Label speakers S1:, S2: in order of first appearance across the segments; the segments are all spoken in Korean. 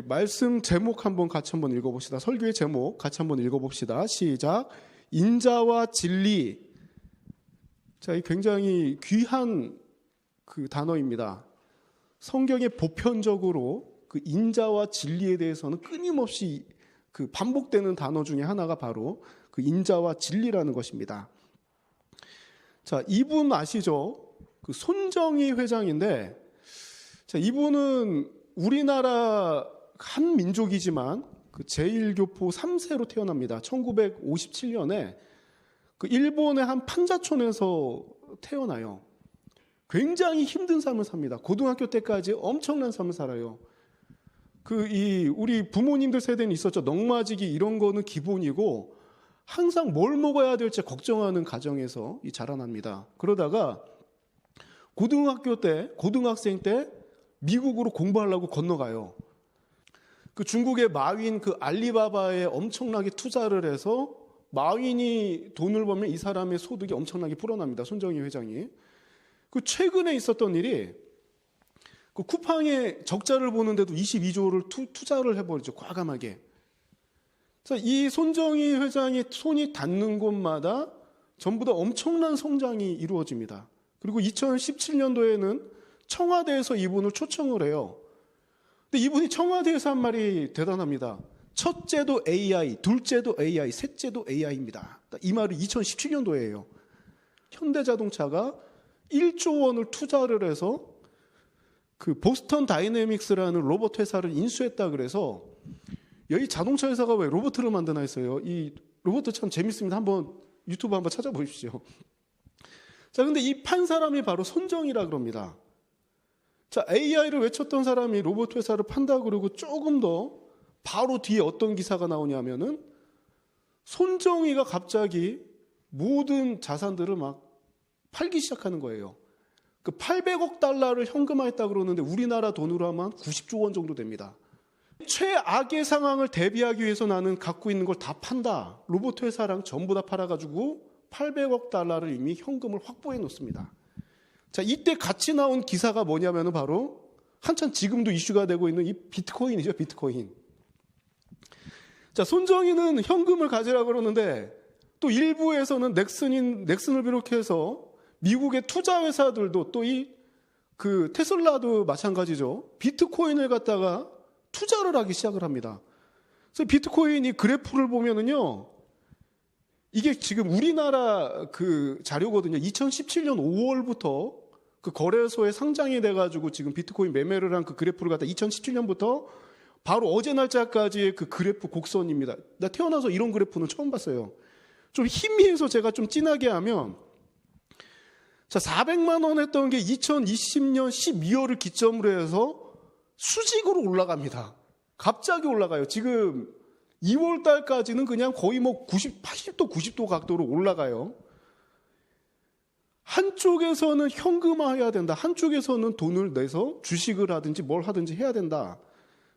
S1: 말씀 제목 같이 한번 읽어봅시다. 설교의 제목 같이 한번 읽어봅시다. 시작. 인자와 진리. 자, 이 굉장히 귀한 그 단어입니다. 성경에 보편적으로 그 인자와 진리에 대해서는 끊임없이 그 반복되는 단어 중에 하나가 바로 그 인자와 진리라는 것입니다. 자, 이분 아시죠? 그 손정희 회장인데, 자, 이분은 우리나라 한 민족이지만 그 제1교포 3세로 태어납니다. 1957년에 그 일본의 한 판자촌에서 태어나요. 굉장히 힘든 삶을 삽니다. 고등학교 때까지 엄청난 삶을 살아요. 우리 부모님들 세대는 있었죠. 넉마지기 이런 거는 기본이고 항상 뭘 먹어야 될지 걱정하는 가정에서 자라납니다. 그러다가 고등학생 때 미국으로 공부하려고 건너가요. 그 중국의 마윈 그 알리바바에 엄청나게 투자를 해서 마윈이 돈을 벌면 이 사람의 소득이 엄청나게 불어납니다. 손정희 회장이. 그 최근에 있었던 일이 그 쿠팡에 적자를 보는데도 22조를 투자를 해버리죠. 과감하게. 그래서 이 손정희 회장이 손이 닿는 곳마다 전부 다 엄청난 성장이 이루어집니다. 그리고 2017년도에는 청와대에서 이분을 초청을 해요. 근데 이분이 청와대에서 한 말이 대단합니다. 첫째도 AI, 둘째도 AI, 셋째도 AI입니다. 이 말이 2017년도에요. 현대자동차가 1조 원을 투자를 해서 그 보스턴 다이내믹스라는 로봇 회사를 인수했다 그래서 여기 자동차 회사가 왜 로봇을 만드나 했어요. 이 로봇 참 재밌습니다. 한번 유튜브 한번 찾아보십시오. 자, 근데 이 판 사람이 바로 손정희라 그럽니다. 자, AI를 외쳤던 사람이 로봇 회사를 판다 그러고 조금 더 바로 뒤에 어떤 기사가 나오냐면은 손정희가 갑자기 모든 자산들을 막 팔기 시작하는 거예요. 그 800억 달러를 현금화했다 그러는데 우리나라 돈으로 하면 90조 원 정도 됩니다. 최악의 상황을 대비하기 위해서 나는 갖고 있는 걸 다 판다. 로봇 회사랑 전부 다 팔아가지고 800억 달러를 이미 현금을 확보해 놓습니다. 자, 이때 같이 나온 기사가 뭐냐면은 바로 한참 지금도 이슈가 되고 있는 이 비트코인이죠, 비트코인. 자, 손정희는 현금을 가지라 그러는데 또 일부에서는 넥슨을 비롯해서 미국의 투자 회사들도 또 그 테슬라도 마찬가지죠. 비트코인을 갖다가 투자를 하기 시작을 합니다. 그래서 비트코인이 그래프를 보면은요, 이게 지금 우리나라 그 자료거든요. 2017년 5월부터 그 거래소에 상장이 돼가지고 지금 비트코인 매매를 한 그 그래프를 갖다 2017년부터 바로 어제 날짜까지의 그 그래프 곡선입니다. 나 태어나서 이런 그래프는 처음 봤어요. 좀 희미해서 제가 좀 진하게 하면, 자, 400만 원 했던 게 2020년 12월을 기점으로 해서 수직으로 올라갑니다. 갑자기 올라가요. 지금 2월 달까지는 그냥 거의 뭐 80도, 90도 각도로 올라가요. 한쪽에서는 현금화해야 된다. 한쪽에서는 돈을 내서 주식을 하든지 뭘 하든지 해야 된다.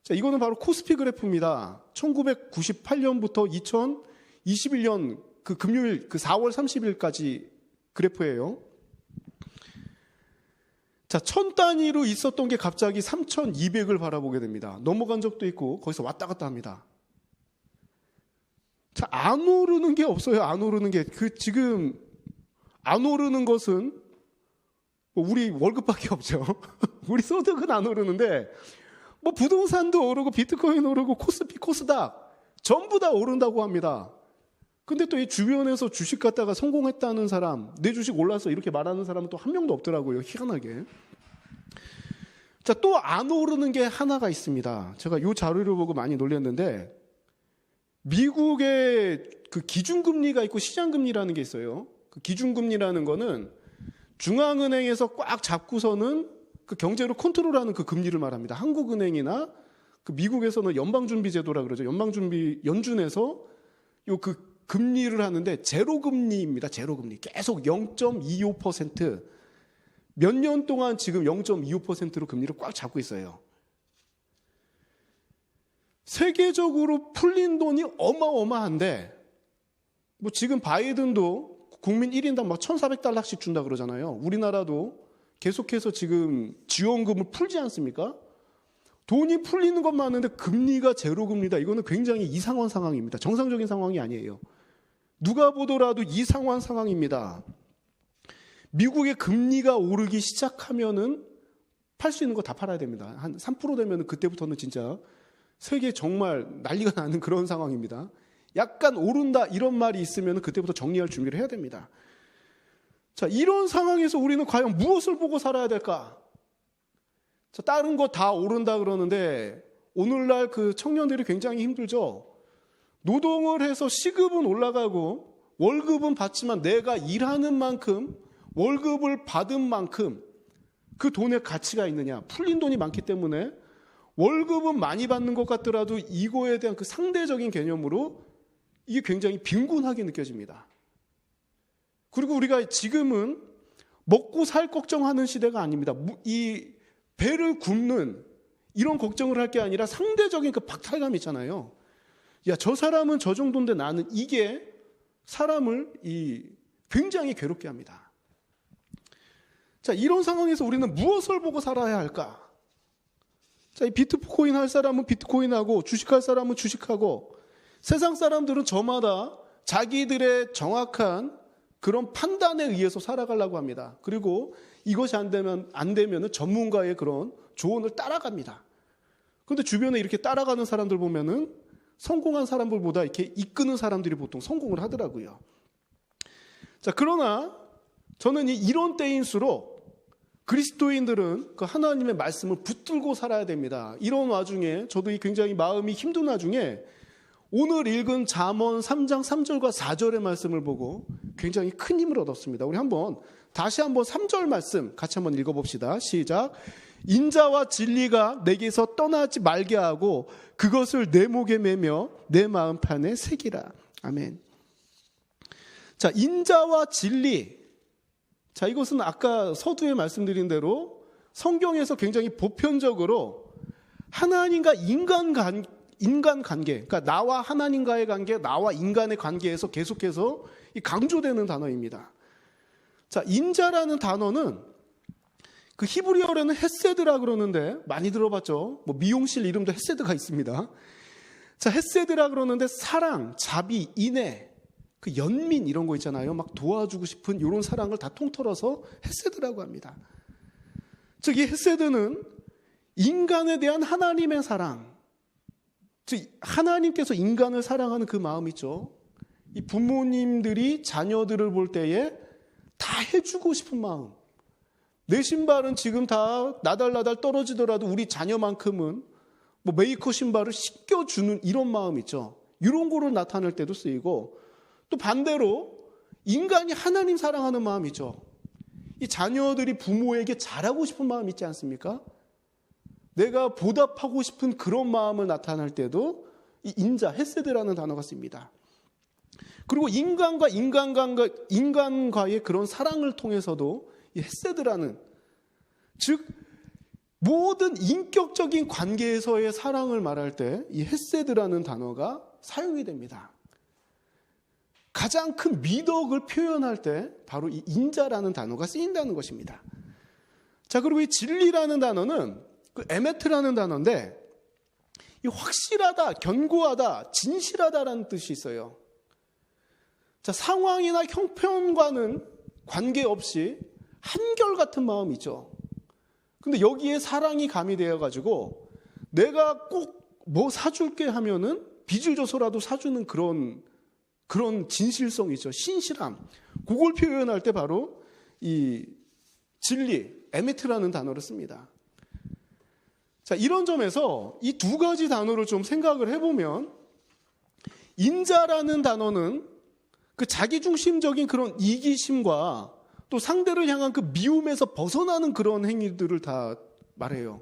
S1: 자, 이거는 바로 코스피 그래프입니다. 1998년부터 2021년 그 금요일 그 4월 30일까지 그래프예요. 자, 1000단위로 있었던 게 갑자기 3200을 바라보게 됩니다. 넘어간 적도 있고 거기서 왔다 갔다 합니다. 자, 안 오르는 게 없어요. 안 오르는 게. 지금 안 오르는 것은 우리 월급밖에 없죠. 우리 소득은 안 오르는데 뭐 부동산도 오르고 비트코인 오르고 코스피 코스닥 전부 다 오른다고 합니다. 근데 또 이 주변에서 주식 갖다가 성공했다는 사람, 내 주식 올라서 이렇게 말하는 사람은 또 한 명도 없더라고요. 희한하게. 자, 또 안 오르는 게 하나가 있습니다. 제가 이 자료를 보고 많이 놀랐는데, 미국의 그 기준금리가 있고 시장금리라는 게 있어요. 그 기준금리라는 거는 중앙은행에서 꽉 잡고서는 그 경제를 컨트롤하는 그 금리를 말합니다. 한국은행이나 그 미국에서는 연방준비제도라 그러죠. 연준에서 요 그 금리를 하는데 제로금리입니다. 제로금리. 계속 0.25%. 몇 년 동안 지금 0.25%로 금리를 꽉 잡고 있어요. 세계적으로 풀린 돈이 어마어마한데, 뭐 지금 바이든도 국민 1인당 막 $1,400씩 준다 그러잖아요. 우리나라도 계속해서 지금 지원금을 풀지 않습니까? 돈이 풀리는 건 많은데 금리가 제로금리다. 이거는 굉장히 이상한 상황입니다. 정상적인 상황이 아니에요. 누가 보더라도 이상한 상황입니다. 미국의 금리가 오르기 시작하면은 팔 수 있는 거 다 팔아야 됩니다. 한 3% 되면 그때부터는 진짜 세계 정말 난리가 나는 그런 상황입니다. 약간 오른다 이런 말이 있으면 그때부터 정리할 준비를 해야 됩니다. 자, 이런 상황에서 우리는 과연 무엇을 보고 살아야 될까? 자, 다른 거 다 오른다 그러는데 오늘날 그 청년들이 굉장히 힘들죠. 노동을 해서 시급은 올라가고 월급은 받지만 내가 일하는 만큼 월급을 받은 만큼 그 돈의 가치가 있느냐. 풀린 돈이 많기 때문에 월급은 많이 받는 것 같더라도 이거에 대한 그 상대적인 개념으로 이게 굉장히 빈곤하게 느껴집니다. 그리고 우리가 지금은 먹고 살 걱정하는 시대가 아닙니다. 이 배를 굶는 이런 걱정을 할 게 아니라 상대적인 그 박탈감 있잖아요. 야, 저 사람은 저 정도인데 나는, 이게 사람을 굉장히 괴롭게 합니다. 자, 이런 상황에서 우리는 무엇을 보고 살아야 할까? 자, 이 비트코인 할 사람은 비트코인하고 주식할 사람은 주식하고 세상 사람들은 저마다 자기들의 정확한 그런 판단에 의해서 살아가려고 합니다. 그리고 이것이 안 되면은 전문가의 그런 조언을 따라갑니다. 그런데 주변에 이렇게 따라가는 사람들 보면은 성공한 사람들보다 이렇게 이끄는 사람들이 보통 성공을 하더라고요. 자, 그러나 저는 이런 때일수록 그리스도인들은 그 하나님의 말씀을 붙들고 살아야 됩니다. 이런 와중에 저도 굉장히 마음이 힘든 와중에 오늘 읽은 잠언 3장 3절과 4절의 말씀을 보고 굉장히 큰 힘을 얻었습니다. 우리 다시 한번 3절 말씀 같이 한번 읽어봅시다. 시작. 인자와 진리가 내게서 떠나지 말게 하고 그것을 내 목에 매며 내 마음판에 새기라. 아멘. 자, 인자와 진리. 자, 이것은 아까 서두에 말씀드린 대로 성경에서 굉장히 보편적으로 하나님과 인간 관계, 그러니까 나와 하나님과의 관계, 나와 인간의 관계에서 계속해서 강조되는 단어입니다. 자, 인자라는 단어는 그 히브리어로는 헤세드라 그러는데 많이 들어봤죠? 미용실 이름도 헤세드가 있습니다. 자, 헤세드라 그러는데 사랑, 자비, 인애, 그 연민 이런 거 있잖아요. 막 도와주고 싶은 이런 사랑을 다 통틀어서 헤세드라고 합니다. 즉, 이 헤세드는 인간에 대한 하나님의 사랑, 즉 하나님께서 인간을 사랑하는 그 마음 있죠. 이 부모님들이 자녀들을 볼 때에 다 해주고 싶은 마음. 내 신발은 지금 다 나달나달 떨어지더라도 우리 자녀만큼은 메이커 신발을 씻겨주는 이런 마음 있죠. 이런 거를 나타낼 때도 쓰이고, 또 반대로 인간이 하나님 사랑하는 마음 있죠. 이 자녀들이 부모에게 잘하고 싶은 마음 있지 않습니까? 내가 보답하고 싶은 그런 마음을 나타낼 때도 이 인자, 헤세드라는 단어가 씁니다. 그리고 인간과의 그런 사랑을 통해서도 이 헤세드라는, 즉 모든 인격적인 관계에서의 사랑을 말할 때 이 헤세드라는 단어가 사용이 됩니다. 가장 큰 미덕을 표현할 때 바로 이 인자라는 단어가 쓰인다는 것입니다. 자, 그리고 이 진리라는 단어는 그 에메트라는 단어인데, 이 확실하다, 견고하다, 진실하다라는 뜻이 있어요. 자, 상황이나 형편과는 관계없이 한결같은 마음이죠. 근데 여기에 사랑이 가미되어가지고 내가 꼭 뭐 사줄게 하면은 빚을 줘서라도 사주는 그런 진실성이죠. 신실함. 그걸 표현할 때 바로 이 진리, 에메트라는 단어를 씁니다. 자, 이런 점에서 이 두 가지 단어를 좀 생각을 해보면, 인자라는 단어는 그 자기중심적인 그런 이기심과 또 상대를 향한 그 미움에서 벗어나는 그런 행위들을 다 말해요.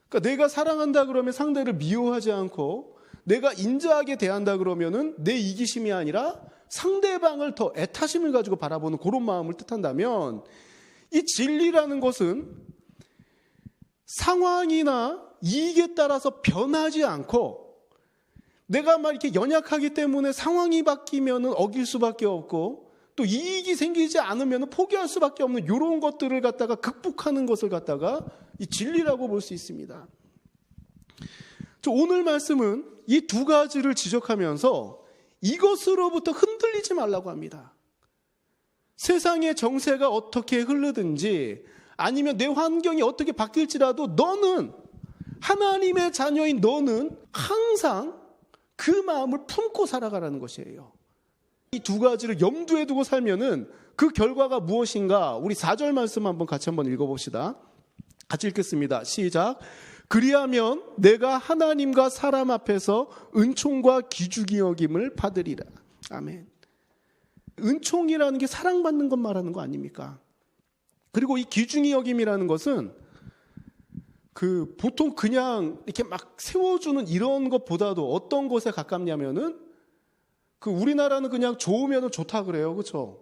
S1: 그러니까 내가 사랑한다 그러면 상대를 미워하지 않고, 내가 인자하게 대한다 그러면은 내 이기심이 아니라 상대방을 더 애타심을 가지고 바라보는 그런 마음을 뜻한다면, 이 진리라는 것은 상황이나 이익에 따라서 변하지 않고, 내가 막 이렇게 연약하기 때문에 상황이 바뀌면은 어길 수밖에 없고, 또 이익이 생기지 않으면 포기할 수밖에 없는 이런 것들을 갖다가 극복하는 것을 갖다가 이 진리라고 볼 수 있습니다. 오늘 말씀은 이 두 가지를 지적하면서 이것으로부터 흔들리지 말라고 합니다. 세상의 정세가 어떻게 흐르든지 아니면 내 환경이 어떻게 바뀔지라도 너는, 하나님의 자녀인 너는 항상 그 마음을 품고 살아가라는 것이에요. 이 두 가지를 염두에 두고 살면은 그 결과가 무엇인가? 우리 4절 말씀 같이 한번 읽어봅시다. 같이 읽겠습니다. 시작. 그리하면 내가 하나님과 사람 앞에서 은총과 기중히 여김을 받으리라. 아멘. 은총이라는 게 사랑받는 것 말하는 거 아닙니까? 그리고 이 기중히 여김이라는 것은 보통 그냥 이렇게 막 세워주는 이런 것보다도 어떤 것에 가깝냐면은 우리나라는 그냥 좋으면 좋다 그래요. 그렇죠?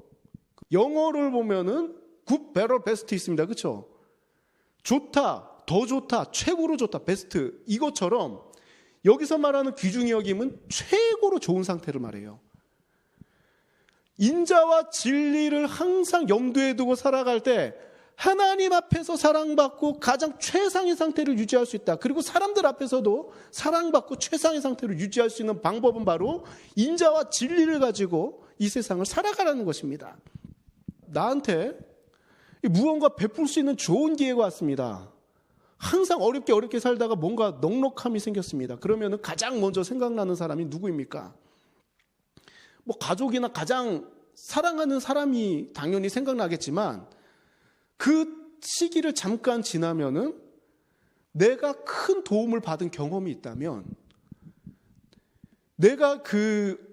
S1: 영어를 보면은 good, better, best 있습니다. 그렇죠? 좋다, 더 좋다, 최고로 좋다, 베스트. 이것처럼 여기서 말하는 귀중히 여김은 최고로 좋은 상태를 말해요. 인자와 진리를 항상 염두에 두고 살아갈 때 하나님 앞에서 사랑받고 가장 최상의 상태를 유지할 수 있다. 그리고 사람들 앞에서도 사랑받고 최상의 상태를 유지할 수 있는 방법은 바로 인자와 진리를 가지고 이 세상을 살아가라는 것입니다. 나한테 무언가 베풀 수 있는 좋은 기회가 왔습니다. 항상 어렵게 살다가 뭔가 넉넉함이 생겼습니다. 그러면 가장 먼저 생각나는 사람이 누구입니까? 가족이나 가장 사랑하는 사람이 당연히 생각나겠지만 그 시기를 잠깐 지나면은 내가 큰 도움을 받은 경험이 있다면, 내가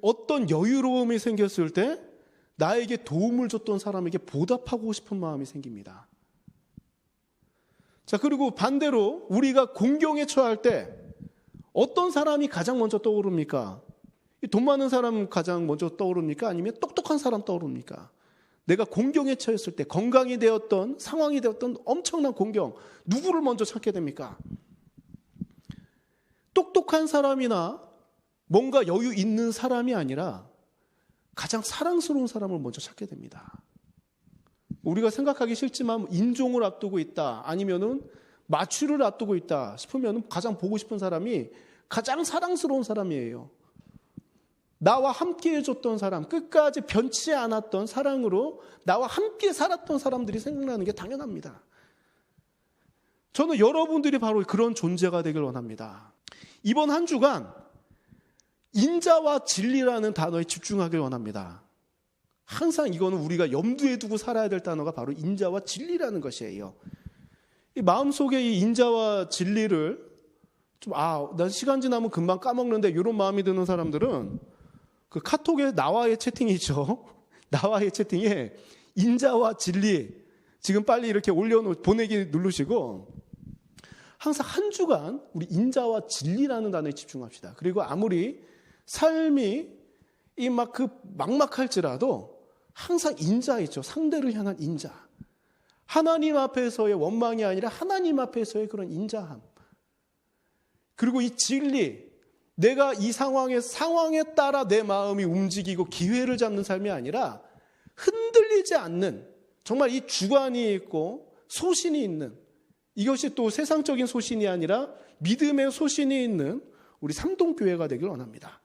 S1: 어떤 여유로움이 생겼을 때 나에게 도움을 줬던 사람에게 보답하고 싶은 마음이 생깁니다. 자, 그리고 반대로 우리가 공경에 처할 때 어떤 사람이 가장 먼저 떠오릅니까? 돈 많은 사람 가장 먼저 떠오릅니까? 아니면 똑똑한 사람 떠오릅니까? 내가 공경에 처했을 때, 건강이 되었던, 상황이 되었던 엄청난 공경, 누구를 먼저 찾게 됩니까? 똑똑한 사람이나 뭔가 여유 있는 사람이 아니라 가장 사랑스러운 사람을 먼저 찾게 됩니다. 우리가 생각하기 싫지만 인종을 앞두고 있다, 아니면은 마취를 앞두고 있다 싶으면 가장 보고 싶은 사람이 가장 사랑스러운 사람이에요. 나와 함께 해줬던 사람, 끝까지 변치 않았던 사랑으로 나와 함께 살았던 사람들이 생각나는 게 당연합니다. 저는 여러분들이 바로 그런 존재가 되길 원합니다. 이번 한 주간 인자와 진리라는 단어에 집중하길 원합니다. 항상 이거는 우리가 염두에 두고 살아야 될 단어가 바로 인자와 진리라는 것이에요. 이 마음속에 이 인자와 진리를 난 시간 지나면 금방 까먹는데 이런 마음이 드는 사람들은 카톡에 나와의 채팅이 있죠. 나와의 채팅에 인자와 진리 지금 빨리 이렇게 보내기 누르시고 항상 한 주간 우리 인자와 진리라는 단어에 집중합시다. 그리고 아무리 삶이 막막할지라도 항상 인자 있죠. 상대를 향한 인자. 하나님 앞에서의 원망이 아니라 하나님 앞에서의 그런 인자함. 그리고 이 진리, 내가 이 상황에 따라 내 마음이 움직이고 기회를 잡는 삶이 아니라 흔들리지 않는, 정말 이 주관이 있고 소신이 있는, 이것이 또 세상적인 소신이 아니라 믿음의 소신이 있는 우리 삼동교회가 되길 원합니다.